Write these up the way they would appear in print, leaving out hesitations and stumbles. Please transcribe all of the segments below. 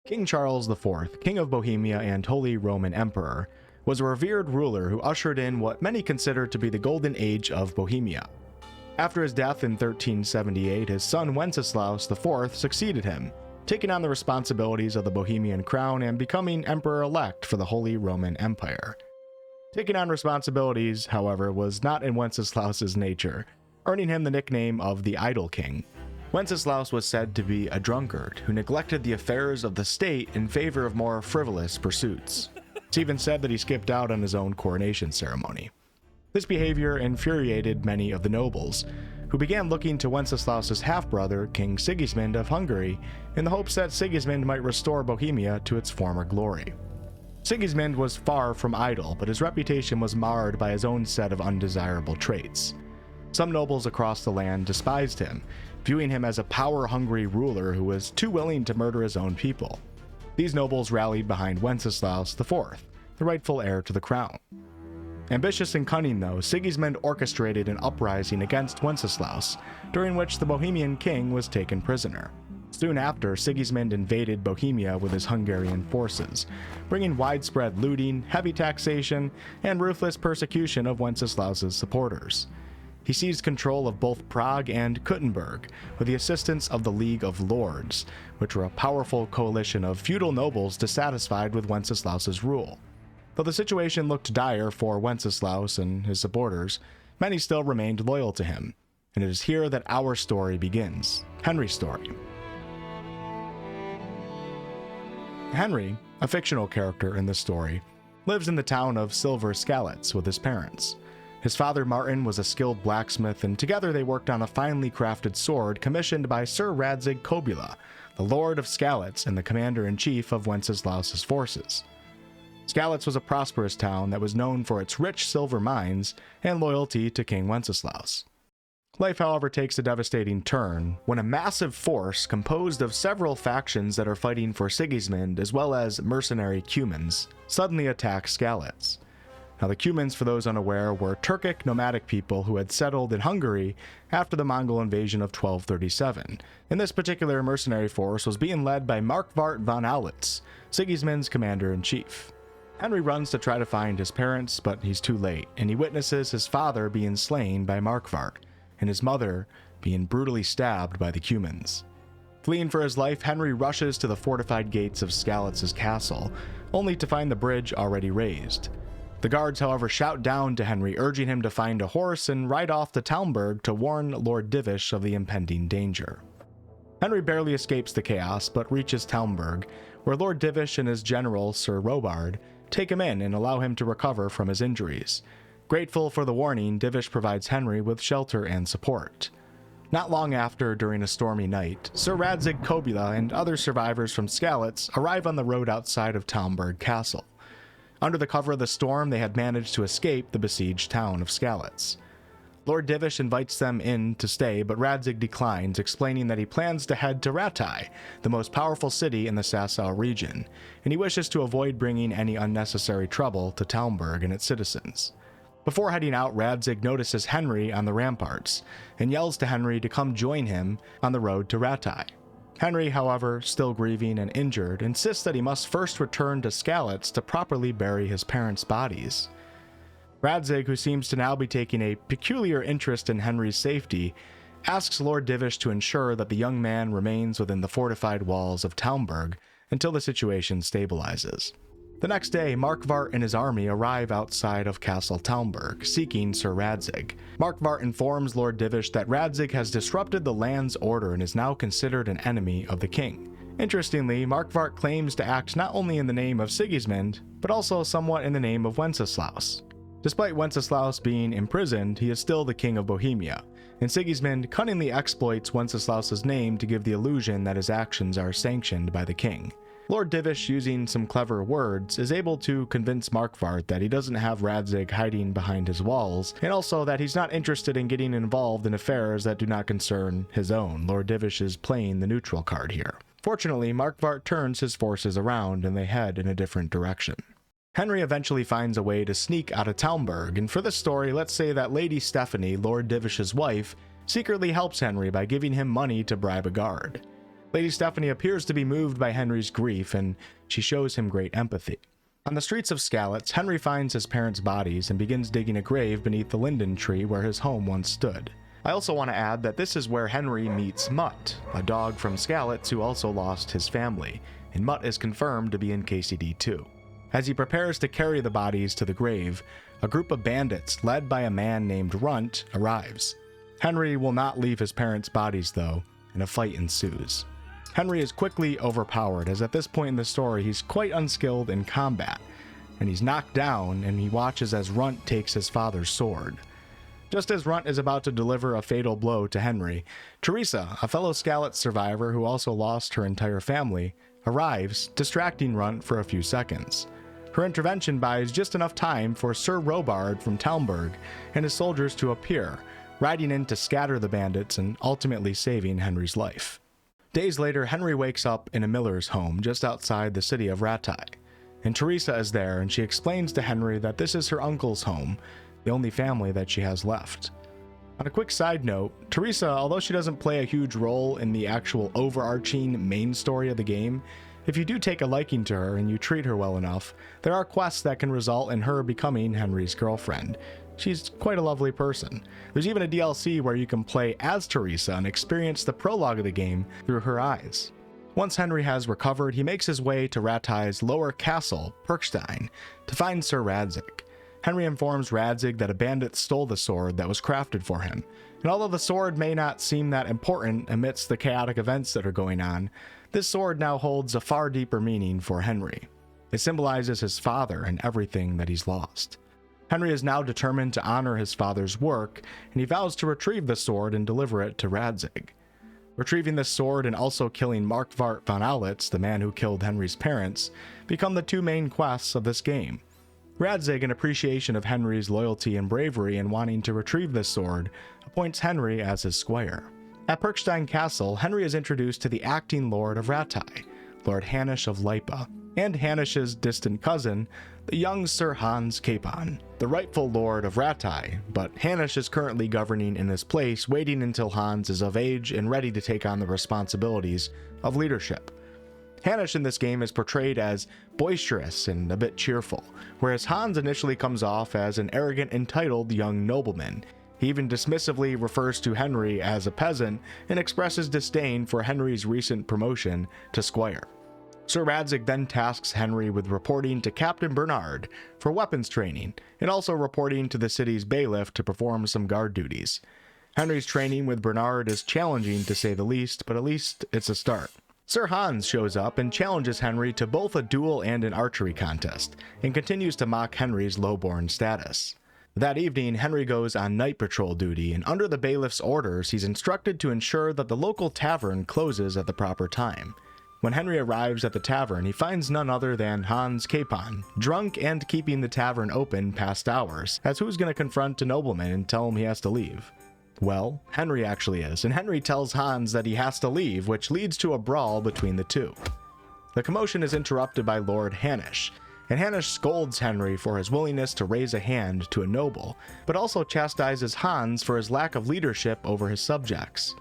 King Charles IV, King of Bohemia and Holy Roman Emperor, was a revered ruler who ushered in what many consider to be the golden age of Bohemia. After his death in 1378, his son Wenceslaus IV succeeded him, taking on the responsibilities of the Bohemian crown and becoming emperor-elect for the Holy Roman Empire. Taking on responsibilities, however, was not in Wenceslaus's nature, earning him the nickname of the Idle King. Wenceslaus was said to be a drunkard who neglected the affairs of the state in favor of more frivolous pursuits. It's even said that he skipped out on his own coronation ceremony. This behavior infuriated many of the nobles, who began looking to Wenceslaus's half-brother, King Sigismund of Hungary, in the hopes that Sigismund might restore Bohemia to its former glory. Sigismund was far from idle, but his reputation was marred by his own set of undesirable traits. Some nobles across the land despised him, viewing him as a power-hungry ruler who was too willing to murder his own people. These nobles rallied behind Wenceslaus IV, the rightful heir to the crown. Ambitious and cunning, though, Sigismund orchestrated an uprising against Wenceslaus, during which the Bohemian king was taken prisoner. Soon after, Sigismund invaded Bohemia with his Hungarian forces, bringing widespread looting, heavy taxation, and ruthless persecution of Wenceslaus's supporters. He seized control of both Prague and Kuttenberg with the assistance of the League of Lords, which were a powerful coalition of feudal nobles dissatisfied with Wenceslaus's rule. Though the situation looked dire for Wenceslaus and his supporters, many still remained loyal to him, and it is here that our story begins, Henry's story. Henry, a fictional character in this story, lives in the town of Silver Skalitz with his parents. His father Martin was a skilled blacksmith, and together they worked on a finely crafted sword commissioned by Sir Radzig Kobyla, the Lord of Skalitz and the commander-in-chief of Wenceslaus's forces. Skalitz was a prosperous town that was known for its rich silver mines and loyalty to King Wenceslaus. Life, however, takes a devastating turn when a massive force composed of several factions that are fighting for Sigismund as well as mercenary Cumans suddenly attacks Skalitz. Now, the Cumans, for those unaware, were Turkic nomadic people who had settled in Hungary after the Mongol invasion of 1237, and this particular mercenary force was being led by Markvart von Aulitz, Sigismund's commander-in-chief. Henry runs to try to find his parents, but he's too late, and he witnesses his father being slain by Markvart, and his mother being brutally stabbed by the Cumans. Fleeing for his life, Henry rushes to the fortified gates of Skalitz's castle, only to find the bridge already raised. The guards, however, shout down to Henry, urging him to find a horse and ride off to Talmberg to warn Lord Divish of the impending danger. Henry barely escapes the chaos, but reaches Talmberg, where Lord Divish and his general, Sir Robard, take him in and allow him to recover from his injuries. Grateful for the warning, Divish provides Henry with shelter and support. Not long after, during a stormy night, Sir Radzig Kobyla and other survivors from Skalitz arrive on the road outside of Talmberg Castle. Under the cover of the storm, they had managed to escape the besieged town of Skalitz. Lord Divish invites them in to stay, but Radzig declines, explaining that he plans to head to Rattay, the most powerful city in the Sasau region, and he wishes to avoid bringing any unnecessary trouble to Talmberg and its citizens. Before heading out, Radzig notices Henry on the ramparts, and yells to Henry to come join him on the road to Rattay. Henry, however, still grieving and injured, insists that he must first return to Skalitz to properly bury his parents' bodies. Radzig, who seems to now be taking a peculiar interest in Henry's safety, asks Lord Divish to ensure that the young man remains within the fortified walls of Talmberg until the situation stabilizes. The next day, Markvart and his army arrive outside of Castle Talmberg, seeking Sir Radzig. Markvart informs Lord Divish that Radzig has disrupted the land's order and is now considered an enemy of the king. Interestingly, Markvart claims to act not only in the name of Sigismund, but also somewhat in the name of Wenceslaus. Despite Wenceslaus being imprisoned, he is still the king of Bohemia, and Sigismund cunningly exploits Wenceslaus's name to give the illusion that his actions are sanctioned by the king. Lord Divish, using some clever words, is able to convince Markvart that he doesn't have Radzig hiding behind his walls, and also that he's not interested in getting involved in affairs that do not concern his own. Lord Divish is playing the neutral card here. Fortunately, Markvart turns his forces around and they head in a different direction. Henry eventually finds a way to sneak out of Talmberg, and for this story, let's say that Lady Stephanie, Lord Divish's wife, secretly helps Henry by giving him money to bribe a guard. Lady Stephanie appears to be moved by Henry's grief, and she shows him great empathy. On the streets of Skalitz, Henry finds his parents' bodies and begins digging a grave beneath the linden tree where his home once stood. I also want to add that this is where Henry meets Mutt, a dog from Skalitz who also lost his family, and Mutt is confirmed to be in KCD2. As he prepares to carry the bodies to the grave, a group of bandits led by a man named Runt arrives. Henry will not leave his parents' bodies though, and a fight ensues. Henry is quickly overpowered, as at this point in the story he's quite unskilled in combat, and he's knocked down and he watches as Runt takes his father's sword. Just as Runt is about to deliver a fatal blow to Henry, Teresa, a fellow Skalitz survivor who also lost her entire family, arrives, distracting Runt for a few seconds. Her intervention buys just enough time for Sir Robard from Talmberg and his soldiers to appear, riding in to scatter the bandits and ultimately saving Henry's life. Days later, Henry wakes up in a miller's home just outside the city of Rattay, and Teresa is there and she explains to Henry that this is her uncle's home, the only family that she has left. On a quick side note, Teresa, although she doesn't play a huge role in the actual overarching main story of the game, if you do take a liking to her and you treat her well enough, there are quests that can result in her becoming Henry's girlfriend. She's quite a lovely person. There's even a DLC where you can play as Teresa and experience the prologue of the game through her eyes. Once Henry has recovered, he makes his way to Rattay's lower castle, Perkstein, to find Sir Radzig. Henry informs Radzig that a bandit stole the sword that was crafted for him, and although the sword may not seem that important amidst the chaotic events that are going on, this sword now holds a far deeper meaning for Henry. It symbolizes his father and everything that he's lost. Henry is now determined to honor his father's work, and he vows to retrieve the sword and deliver it to Radzig. Retrieving this sword and also killing Markvart von Aulitz, the man who killed Henry's parents, become the two main quests of this game. Radzig, in appreciation of Henry's loyalty and bravery in wanting to retrieve this sword, appoints Henry as his squire. At Perkstein Castle, Henry is introduced to the acting lord of Rattay, Lord Hanish of Lipa, and Hanish's distant cousin, the young Sir Hans Capon, the rightful lord of Rattay, but Hanish is currently governing in his place, waiting until Hans is of age and ready to take on the responsibilities of leadership. Hanish in this game is portrayed as boisterous and a bit cheerful, whereas Hans initially comes off as an arrogant, entitled young nobleman. He even dismissively refers to Henry as a peasant and expresses disdain for Henry's recent promotion to squire. Sir Radzig then tasks Henry with reporting to Captain Bernard for weapons training, and also reporting to the city's bailiff to perform some guard duties. Henry's training with Bernard is challenging to say the least, but at least it's a start. Sir Hans shows up and challenges Henry to both a duel and an archery contest, and continues to mock Henry's lowborn status. That evening, Henry goes on night patrol duty, and under the bailiff's orders, he's instructed to ensure that the local tavern closes at the proper time. When Henry arrives at the tavern, he finds none other than Hans Capon, drunk and keeping the tavern open past hours, as who's going to confront a nobleman and tell him he has to leave? Well, Henry actually is, and Henry tells Hans that he has to leave, which leads to a brawl between the two. The commotion is interrupted by Lord Hanish, and Hanish scolds Henry for his willingness to raise a hand to a noble, but also chastises Hans for his lack of leadership over his subjects.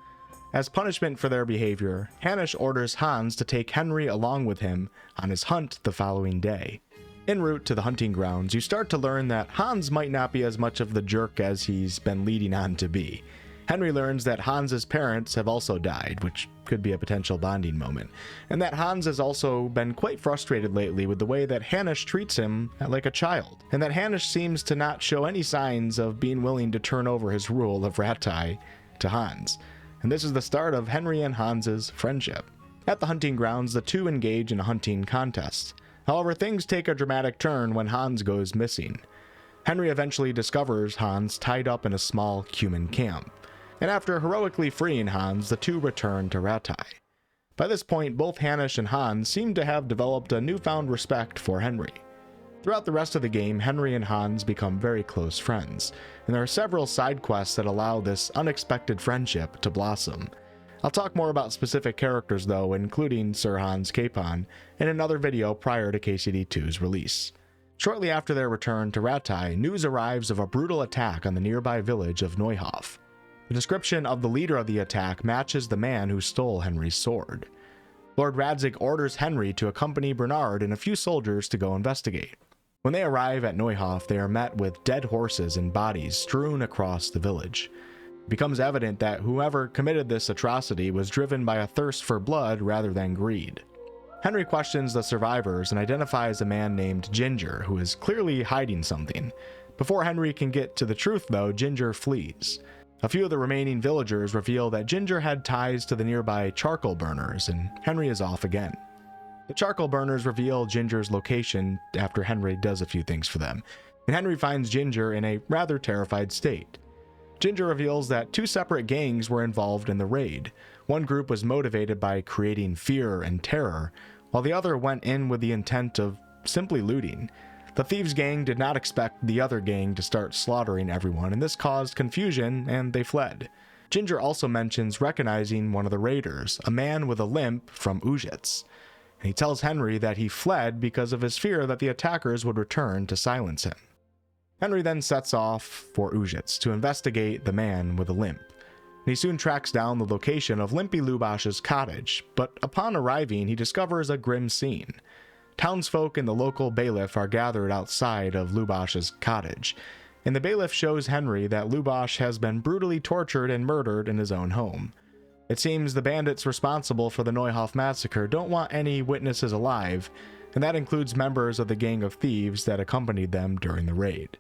As punishment for their behavior, Hanish orders Hans to take Henry along with him on his hunt the following day. En route to the hunting grounds, you start to learn that Hans might not be as much of the jerk as he's been leading on to be. Henry learns that Hans's parents have also died, which could be a potential bonding moment, and that Hans has also been quite frustrated lately with the way that Hanish treats him like a child, and that Hanish seems to not show any signs of being willing to turn over his rule of Rattay to Hans. And this is the start of Henry and Hans's friendship. At the hunting grounds, the two engage in a hunting contest. However, things take a dramatic turn when Hans goes missing. Henry eventually discovers Hans tied up in a small human camp, and after heroically freeing Hans, the two return to Rattay. By this point, both Hanish and Hans seem to have developed a newfound respect for Henry. Throughout the rest of the game, Henry and Hans become very close friends, and there are several side quests that allow this unexpected friendship to blossom. I'll talk more about specific characters though, including Sir Hans Capon, in another video prior to KCD2's release. Shortly after their return to Rattay, news arrives of a brutal attack on the nearby village of Neuhoff. The description of the leader of the attack matches the man who stole Henry's sword. Lord Rattay orders Henry to accompany Bernard and a few soldiers to go investigate. When they arrive at Neuhoff, they are met with dead horses and bodies strewn across the village. It becomes evident that whoever committed this atrocity was driven by a thirst for blood rather than greed. Henry questions the survivors and identifies a man named Ginger, who is clearly hiding something. Before Henry can get to the truth, though, Ginger flees. A few of the remaining villagers reveal that Ginger had ties to the nearby charcoal burners, and Henry is off again. The charcoal burners reveal Ginger's location after Henry does a few things for them, and Henry finds Ginger in a rather terrified state. Ginger reveals that two separate gangs were involved in the raid. One group was motivated by creating fear and terror, while the other went in with the intent of simply looting. The thieves' gang did not expect the other gang to start slaughtering everyone, and this caused confusion, and they fled. Ginger also mentions recognizing one of the raiders, a man with a limp from Ujits. And he tells Henry that he fled because of his fear that the attackers would return to silence him. Henry then sets off for Ujits to investigate the man with a limp. And he soon tracks down the location of Limpy Lubash's cottage, but upon arriving, he discovers a grim scene. Townsfolk and the local bailiff are gathered outside of Lubash's cottage, and the bailiff shows Henry that Lubash has been brutally tortured and murdered in his own home. It seems the bandits responsible for the Neuhoff massacre don't want any witnesses alive, and that includes members of the gang of thieves that accompanied them during the raid.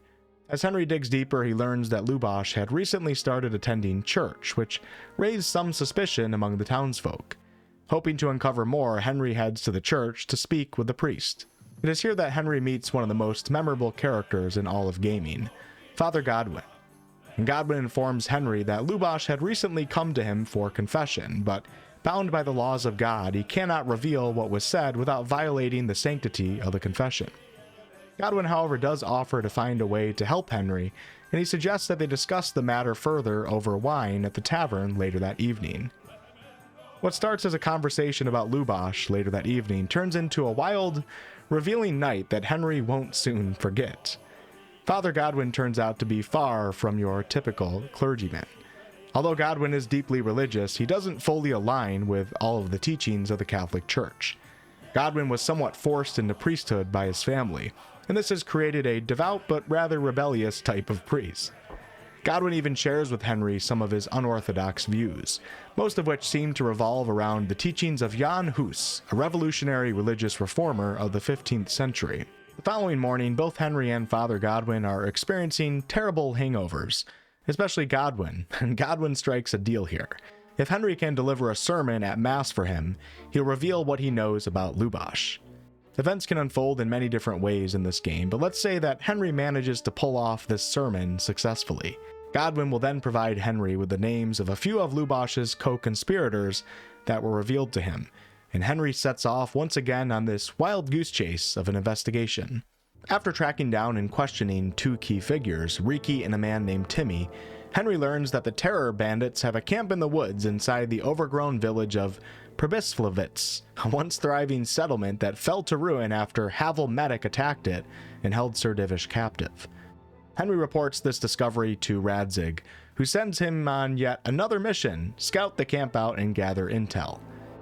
As Henry digs deeper, he learns that Lubash had recently started attending church, which raised some suspicion among the townsfolk. Hoping to uncover more, Henry heads to the church to speak with the priest. It is here that Henry meets one of the most memorable characters in all of gaming, Father Godwin. And Godwin informs Henry that Lubash had recently come to him for confession, but bound by the laws of God, he cannot reveal what was said without violating the sanctity of the confession. Godwin, however, does offer to find a way to help Henry, and he suggests that they discuss the matter further over wine at the tavern later that evening. What starts as a conversation about Lubash later that evening turns into a wild, revealing night that Henry won't soon forget. Father Godwin turns out to be far from your typical clergyman. Although Godwin is deeply religious, he doesn't fully align with all of the teachings of the Catholic Church. Godwin was somewhat forced into priesthood by his family, and this has created a devout but rather rebellious type of priest. Godwin even shares with Henry some of his unorthodox views, most of which seem to revolve around the teachings of Jan Hus, a revolutionary religious reformer of the 15th century. The following morning, both Henry and Father Godwin are experiencing terrible hangovers, especially Godwin, and Godwin strikes a deal here. If Henry can deliver a sermon at Mass for him, he'll reveal what he knows about Lubash. Events can unfold in many different ways in this game, but let's say that Henry manages to pull off this sermon successfully. Godwin will then provide Henry with the names of a few of Lubash's co-conspirators that were revealed to him, and Henry sets off once again on this wild goose chase of an investigation. After tracking down and questioning two key figures, Riki and a man named Timmy, Henry learns that the terror bandits have a camp in the woods inside the overgrown village of Pribislavitz, a once thriving settlement that fell to ruin after Havel Medic attacked it and held Sir Divish captive. Henry reports this discovery to Rattay, who sends him on yet another mission, scout the camp out and gather intel.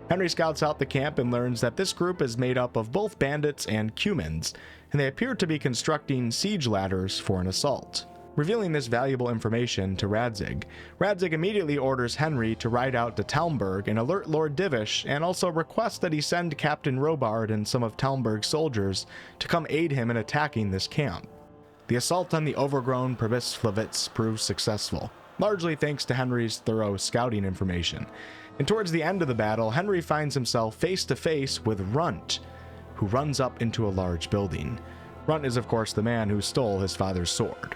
Henry scouts out the camp and learns that this group is made up of both bandits and cumans, and they appear to be constructing siege ladders for an assault. Revealing this valuable information to Rattay, Rattay immediately orders Henry to ride out to Talmberg and alert Lord Divish, and also requests that he send Captain Robard and some of Talmberg's soldiers to come aid him in attacking this camp. The assault on the overgrown Pribislavitz proves successful, largely thanks to Henry's thorough scouting information. And towards the end of the battle, Henry finds himself face to face with Runt, who runs up into a large building. Runt is of course the man who stole his father's sword.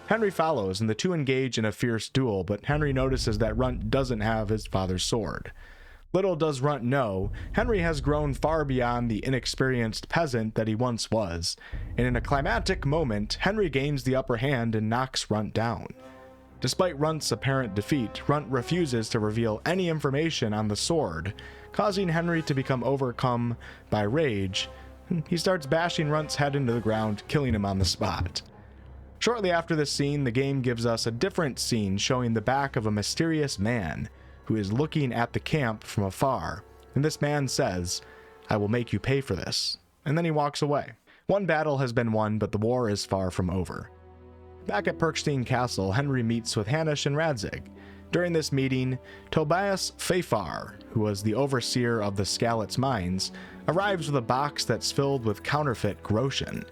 Henry follows and the two engage in a fierce duel, but Henry notices that Runt doesn't have his father's sword. Little does Runt know, Henry has grown far beyond the inexperienced peasant that he once was, and in a climactic moment, Henry gains the upper hand and knocks Runt down. Despite Runt's apparent defeat, Runt refuses to reveal any information on the sword, causing Henry to become overcome by rage. He starts bashing Runt's head into the ground, killing him on the spot. Shortly after this scene, the game gives us a different scene showing the back of a mysterious man who is looking at the camp from afar. and this man says, "I will make you pay for this," and then he walks away. One battle has been won, but the war is far from over. Back at Perkstein Castle, Henry meets with Hanush and Radzig. During this meeting, Tobias Fafar, who was the overseer of the Skalitz mines, arrives with a box that's filled with counterfeit groschen.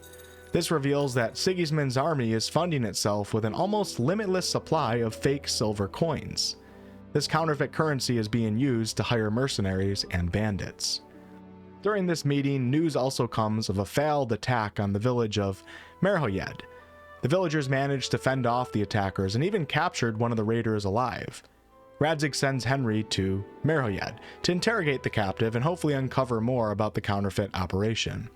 This reveals that Sigismund's army is funding itself with an almost limitless supply of fake silver coins. This counterfeit currency is being used to hire mercenaries and bandits. During this meeting, news also comes of a failed attack on the village of Merhoyed. The villagers managed to fend off the attackers and even captured one of the raiders alive. Radzig sends Henry to Merhoyed to interrogate the captive and hopefully uncover more about the counterfeit operation.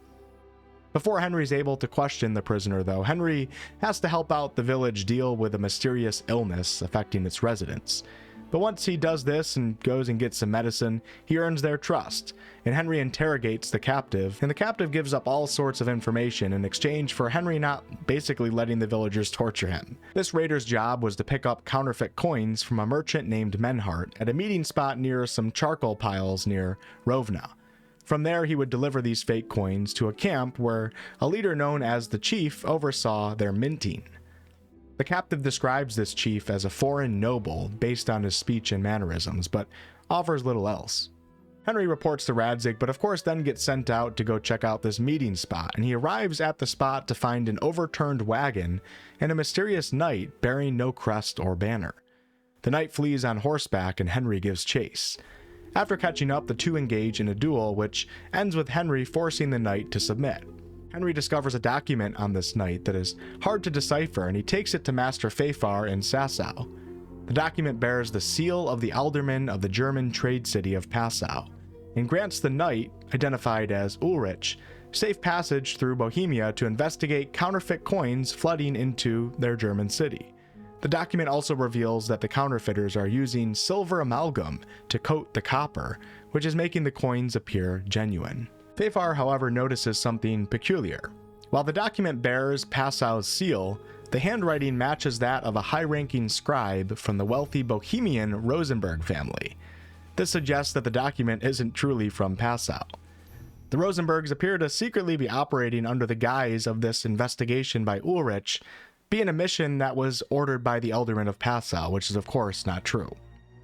Before Henry's able to question the prisoner, though, Henry has to help out the village deal with a mysterious illness affecting its residents. But once he does this and goes and gets some medicine, he earns their trust, and Henry interrogates the captive, and the captive gives up all sorts of information in exchange for Henry not basically letting the villagers torture him. This raider's job was to pick up counterfeit coins from a merchant named Menhart at a meeting spot near some charcoal piles near Rovna. From there, he would deliver these fake coins to a camp where a leader known as the Chief oversaw their minting. The captive describes this chief as a foreign noble based on his speech and mannerisms, but offers little else. Henry reports to Radzig, but of course then gets sent out to go check out this meeting spot, and he arrives at the spot to find an overturned wagon and a mysterious knight bearing no crest or banner. The knight flees on horseback and Henry gives chase. After catching up, the two engage in a duel, which ends with Henry forcing the knight to submit. Henry discovers a document on this knight that is hard to decipher, and he takes it to Master Fafar in Sassau. The document bears the seal of the alderman of the German trade city of Passau, and grants the knight, identified as Ulrich, safe passage through Bohemia to investigate counterfeit coins flooding into their German city. The document also reveals that the counterfeiters are using silver amalgam to coat the copper, which is making the coins appear genuine. Fafar, however, notices something peculiar. While the document bears Passau's seal, the handwriting matches that of a high-ranking scribe from the wealthy Bohemian Rosenberg family. This suggests that the document isn't truly from Passau. The Rosenbergs appear to secretly be operating under the guise of this investigation by Ulrich being a mission that was ordered by the Alderman of Passau, which is of course not true.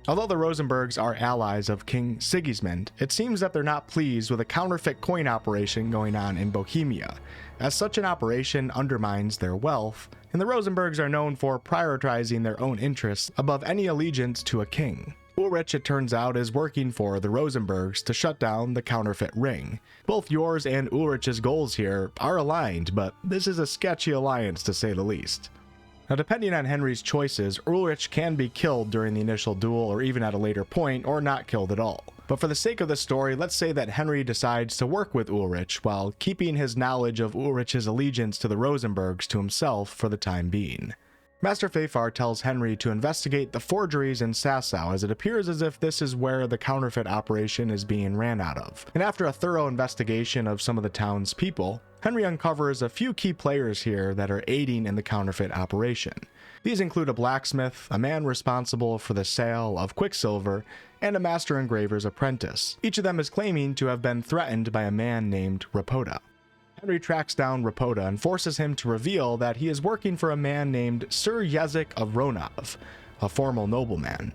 Although the Rosenbergs are allies of King Sigismund, it seems that they're not pleased with a counterfeit coin operation going on in Bohemia, as such an operation undermines their wealth, and the Rosenbergs are known for prioritizing their own interests above any allegiance to a king. Ulrich, it turns out, is working for the Rosenbergs to shut down the counterfeit ring. Both yours and Ulrich's goals here are aligned, but this is a sketchy alliance to say the least. Now, depending on Henry's choices, Ulrich can be killed during the initial duel or even at a later point, or not killed at all. But for the sake of the story, let's say that Henry decides to work with Ulrich while keeping his knowledge of Ulrich's allegiance to the Rosenbergs to himself for the time being. Master Fafar tells Henry to investigate the forgeries in Sassau, as it appears as if this is where the counterfeit operation is being ran out of. And after a thorough investigation of some of the town's people, Henry uncovers a few key players here that are aiding in the counterfeit operation. These include a blacksmith, a man responsible for the sale of quicksilver, and a master engraver's apprentice. Each of them is claiming to have been threatened by a man named Rapoda. Henry tracks down Rapoda and forces him to reveal that he is working for a man named Sir Yezik of Ronov, a formal nobleman.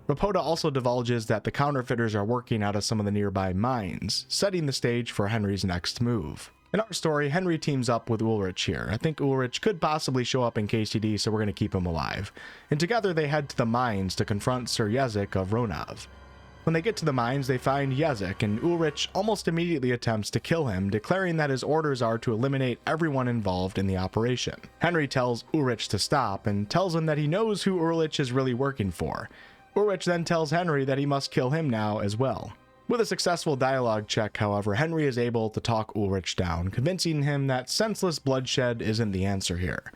Rapoda also divulges that the counterfeiters are working out of some of the nearby mines, setting the stage for Henry's next move. In our story, Henry teams up with Ulrich here. I think Ulrich could possibly show up in KCD, so we're going to keep him alive. And together they head to the mines to confront Sir Yezik of Ronov. When they get to the mines, they find Yezik, and Ulrich almost immediately attempts to kill him, declaring that his orders are to eliminate everyone involved in the operation. Henry tells Ulrich to stop, and tells him that he knows who Ulrich is really working for. Ulrich then tells Henry that he must kill him now as well. With a successful dialogue check, however, Henry is able to talk Ulrich down, convincing him that senseless bloodshed isn't the answer here.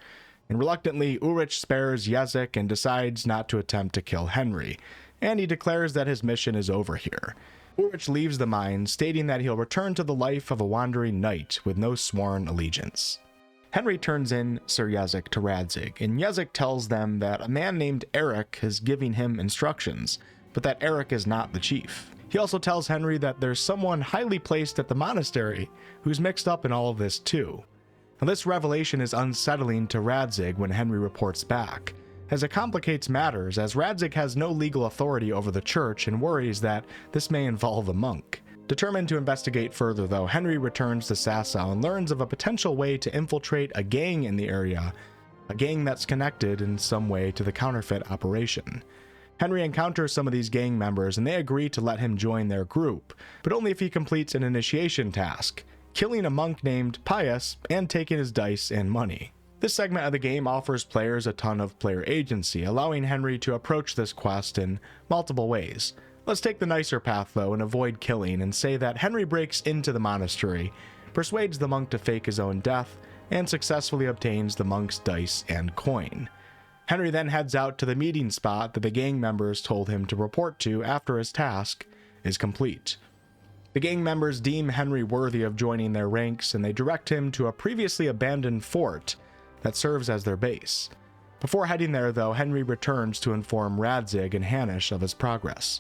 And reluctantly, Ulrich spares Yezik and decides not to attempt to kill Henry, and he declares that his mission is over here. Ulrich leaves the mine, stating that he'll return to the life of a wandering knight with no sworn allegiance. Henry turns in Sir Yezik to Radzig, and Yezik tells them that a man named Eric is giving him instructions, but that Eric is not the chief. He also tells Henry that there's someone highly placed at the monastery who's mixed up in all of this too. Now, this revelation is unsettling to Radzig when Henry reports back, as it complicates matters as Radzig has no legal authority over the church and worries that this may involve a monk. Determined to investigate further though, Henry returns to Sasau and learns of a potential way to infiltrate a gang in the area, a gang that's connected in some way to the Counterfeit operation. Henry encounters some of these gang members and they agree to let him join their group, but only if he completes an initiation task, killing a monk named Pius and taking his dice and money. This segment of the game offers players a ton of player agency, allowing Henry to approach this quest in multiple ways. Let's take the nicer path though and avoid killing and say that Henry breaks into the monastery, persuades the monk to fake his own death, and successfully obtains the monk's dice and coin. Henry then heads out to the meeting spot that the gang members told him to report to after his task is complete. The gang members deem Henry worthy of joining their ranks and they direct him to a previously abandoned fort that serves as their base. Before heading there though, Henry returns to inform Radzig and Hanish of his progress.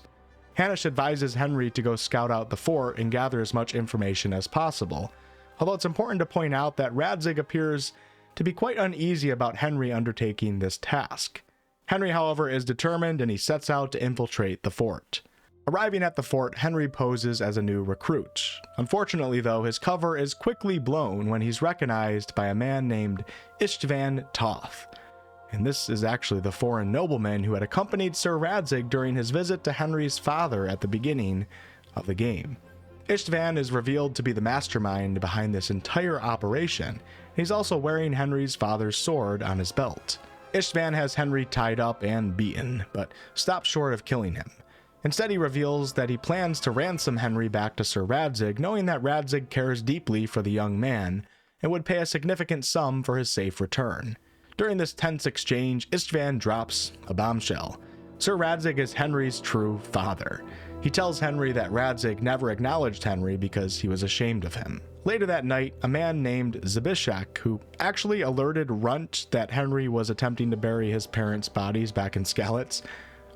Hanish advises Henry to go scout out the fort and gather as much information as possible, although it's important to point out that Radzig appears to be quite uneasy about Henry undertaking this task. Henry, however, is determined and he sets out to infiltrate the fort. Arriving at the fort, Henry poses as a new recruit. Unfortunately though, his cover is quickly blown when he's recognized by a man named Istvan Toth. And this is actually the foreign nobleman who had accompanied Sir Radzig during his visit to Henry's father at the beginning of the game. Istvan is revealed to be the mastermind behind this entire operation. He's also wearing Henry's father's sword on his belt. Istvan has Henry tied up and beaten, but stops short of killing him. Instead, he reveals that he plans to ransom Henry back to Sir Radzig, knowing that Radzig cares deeply for the young man and would pay a significant sum for his safe return. During this tense exchange, Istvan drops a bombshell. Sir Radzig is Henry's true father. He tells Henry that Radzig never acknowledged Henry because he was ashamed of him. Later that night, a man named Zbyszek, who actually alerted Runt that Henry was attempting to bury his parents' bodies back in Skalitz,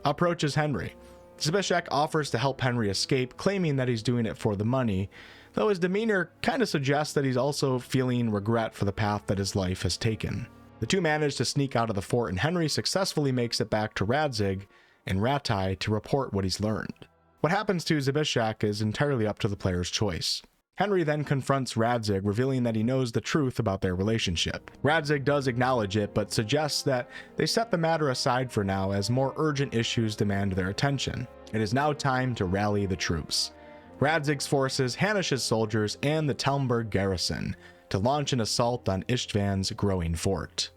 approaches Henry. Zbyszek offers to help Henry escape, claiming that he's doing it for the money, though his demeanor kind of suggests that he's also feeling regret for the path that his life has taken. The two manage to sneak out of the fort and Henry successfully makes it back to Radzig and Rattay to report what he's learned. What happens to Zbyszek is entirely up to the player's choice. Henry then confronts Radzig, revealing that he knows the truth about their relationship. Radzig does acknowledge it, but suggests that they set the matter aside for now as more urgent issues demand their attention. It is now time to rally the troops. Radzig's forces, Hanish's soldiers, and the Talmberg garrison to launch an assault on Istvan's growing fort.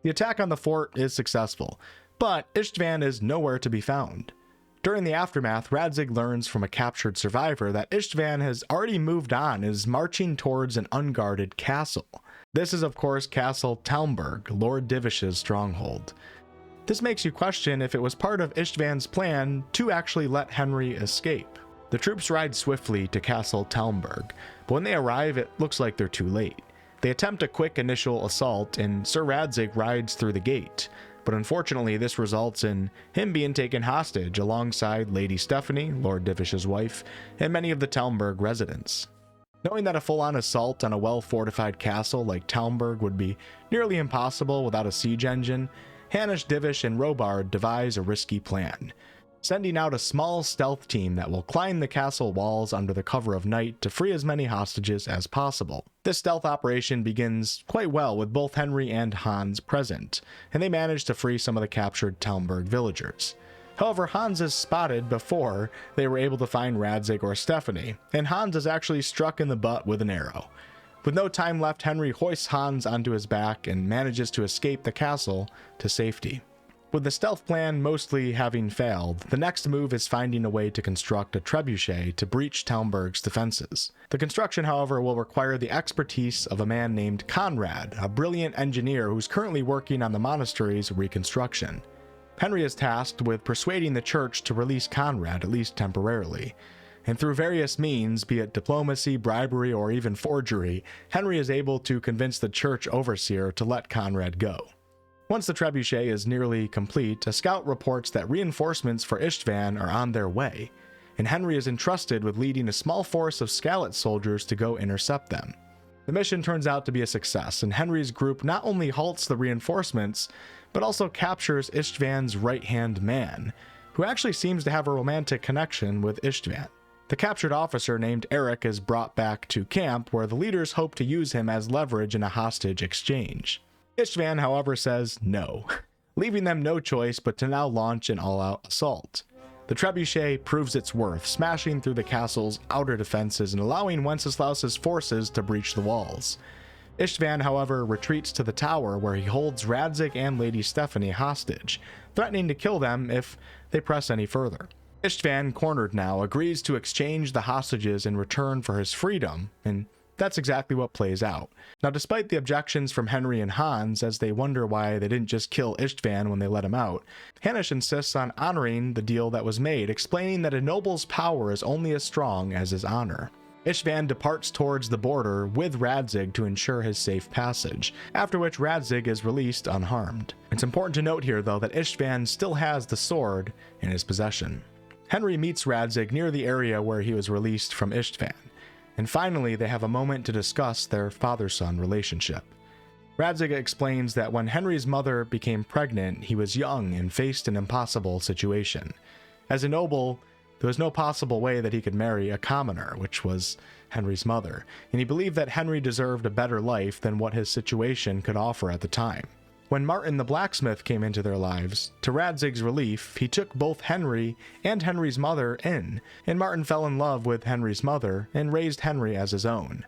The attack on the fort is successful, but Istvan is nowhere to be found. During the aftermath, Radzig learns from a captured survivor that Istvan has already moved on and is marching towards an unguarded castle. This is of course Castle Talmberg, Lord Divish's stronghold. This makes you question if it was part of Istvan's plan to actually let Henry escape. The troops ride swiftly to Castle Talmberg, but when they arrive it looks like they're too late. They attempt a quick initial assault and Sir Radzig rides through the gate, but unfortunately this results in him being taken hostage alongside Lady Stephanie, Lord Divish's wife, and many of the Talmberg residents. Knowing that a full-on assault on a well-fortified castle like Talmberg would be nearly impossible without a siege engine, Hanish, Divish, and Robard devise a risky plan, sending out a small stealth team that will climb the castle walls under the cover of night to free as many hostages as possible. This stealth operation begins quite well with both Henry and Hans present, and they manage to free some of the captured Talmberg villagers. However, Hans is spotted before they were able to find Radzig or Stephanie, and Hans is actually struck in the butt with an arrow. With no time left, Henry hoists Hans onto his back and manages to escape the castle to safety. With the stealth plan mostly having failed, the next move is finding a way to construct a trebuchet to breach Talmberg's defenses. The construction, however, will require the expertise of a man named Conrad, a brilliant engineer who's currently working on the monastery's reconstruction. Henry is tasked with persuading the church to release Conrad, at least temporarily. And through various means, be it diplomacy, bribery, or even forgery, Henry is able to convince the church overseer to let Conrad go. Once the trebuchet is nearly complete, a scout reports that reinforcements for Istvan are on their way, and Henry is entrusted with leading a small force of Scalet soldiers to go intercept them. The mission turns out to be a success, and Henry's group not only halts the reinforcements, but also captures Istvan's right-hand man, who actually seems to have a romantic connection with Istvan. The captured officer named Eric is brought back to camp, where the leaders hope to use him as leverage in a hostage exchange. Istvan, however, says no, leaving them no choice but to now launch an all-out assault. The trebuchet proves its worth, smashing through the castle's outer defenses and allowing Wenceslaus's forces to breach the walls. Istvan, however, retreats to the tower, where he holds Radzig and Lady Stephanie hostage, threatening to kill them if they press any further. Istvan, cornered now, agrees to exchange the hostages in return for his freedom, and that's exactly what plays out. Now, despite the objections from Henry and Hans, as they wonder why they didn't just kill Istvan when they let him out, Hanush insists on honoring the deal that was made, explaining that a noble's power is only as strong as his honor. Istvan departs towards the border with Radzig to ensure his safe passage, after which Radzig is released unharmed. It's important to note here, though, that Istvan still has the sword in his possession. Henry meets Radzig near the area where he was released from Istvan, and finally they have a moment to discuss their father-son relationship. Radzig explains that when Henry's mother became pregnant, he was young and faced an impossible situation. As a noble, there was no possible way that he could marry a commoner, which was Henry's mother, and he believed that Henry deserved a better life than what his situation could offer at the time. When Martin the blacksmith came into their lives, to Radzig's relief, he took both Henry and Henry's mother in, and Martin fell in love with Henry's mother and raised Henry as his own.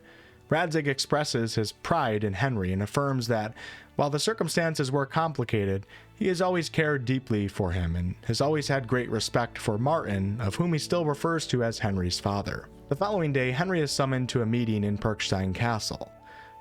Radzig expresses his pride in Henry and affirms that, while the circumstances were complicated, he has always cared deeply for him and has always had great respect for Martin, of whom he still refers to as Henry's father. The following day, Henry is summoned to a meeting in Perkstein Castle.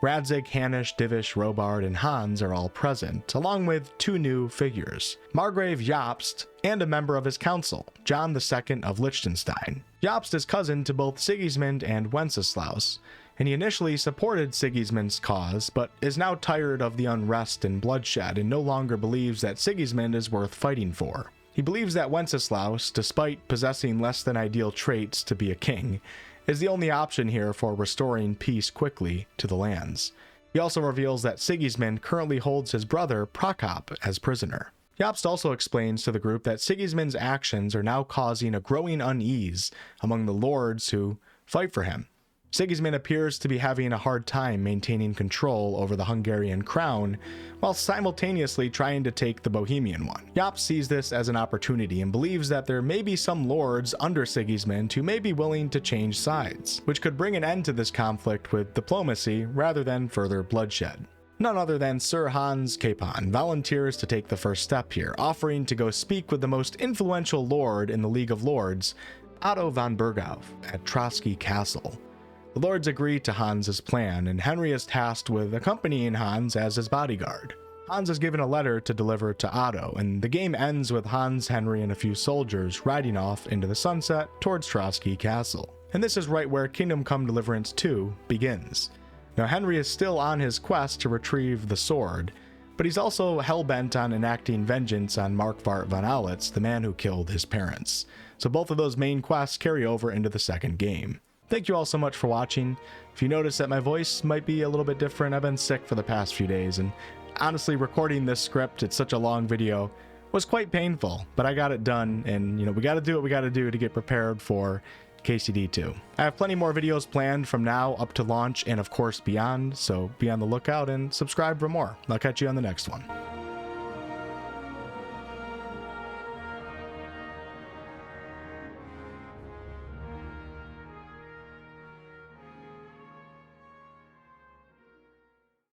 Radzig, Hanush, Divish, Robard, and Hans are all present, along with two new figures, Margrave Jobst and a member of his council, John II of Liechtenstein. Jobst is cousin to both Sigismund and Wenceslaus, and he initially supported Sigismund's cause, but is now tired of the unrest and bloodshed and no longer believes that Sigismund is worth fighting for. He believes that Wenceslaus, despite possessing less than ideal traits to be a king, is the only option here for restoring peace quickly to the lands. He also reveals that Sigismund currently holds his brother Prokop as prisoner. Jobst also explains to the group that Sigismund's actions are now causing a growing unease among the lords who fight for him. Sigismund appears to be having a hard time maintaining control over the Hungarian crown, while simultaneously trying to take the Bohemian one. Jobst sees this as an opportunity and believes that there may be some lords under Sigismund who may be willing to change sides, which could bring an end to this conflict with diplomacy rather than further bloodshed. None other than Sir Hans Capon volunteers to take the first step here, offering to go speak with the most influential lord in the League of Lords, Otto von Berghoff, at Trotsky Castle. The lords agree to Hans's plan, and Henry is tasked with accompanying Hans as his bodyguard. Hans is given a letter to deliver to Otto, and the game ends with Hans, Henry, and a few soldiers riding off into the sunset towards Trotsky Castle. And this is right where Kingdom Come Deliverance 2 begins. Now, Henry is still on his quest to retrieve the sword, but he's also hell-bent on enacting vengeance on Markvart von Aulitz, the man who killed his parents. So both of those main quests carry over into the second game. Thank you all so much for watching. If you notice that my voice might be a little bit different, I've been sick for the past few days, and honestly, recording this script, it's such a long video, was quite painful, but I got it done, and we got to do what we got to do to get prepared for KCD2. I have plenty more videos planned from now up to launch and of course beyond, so be on the lookout and subscribe for more. I'll catch you on the next one.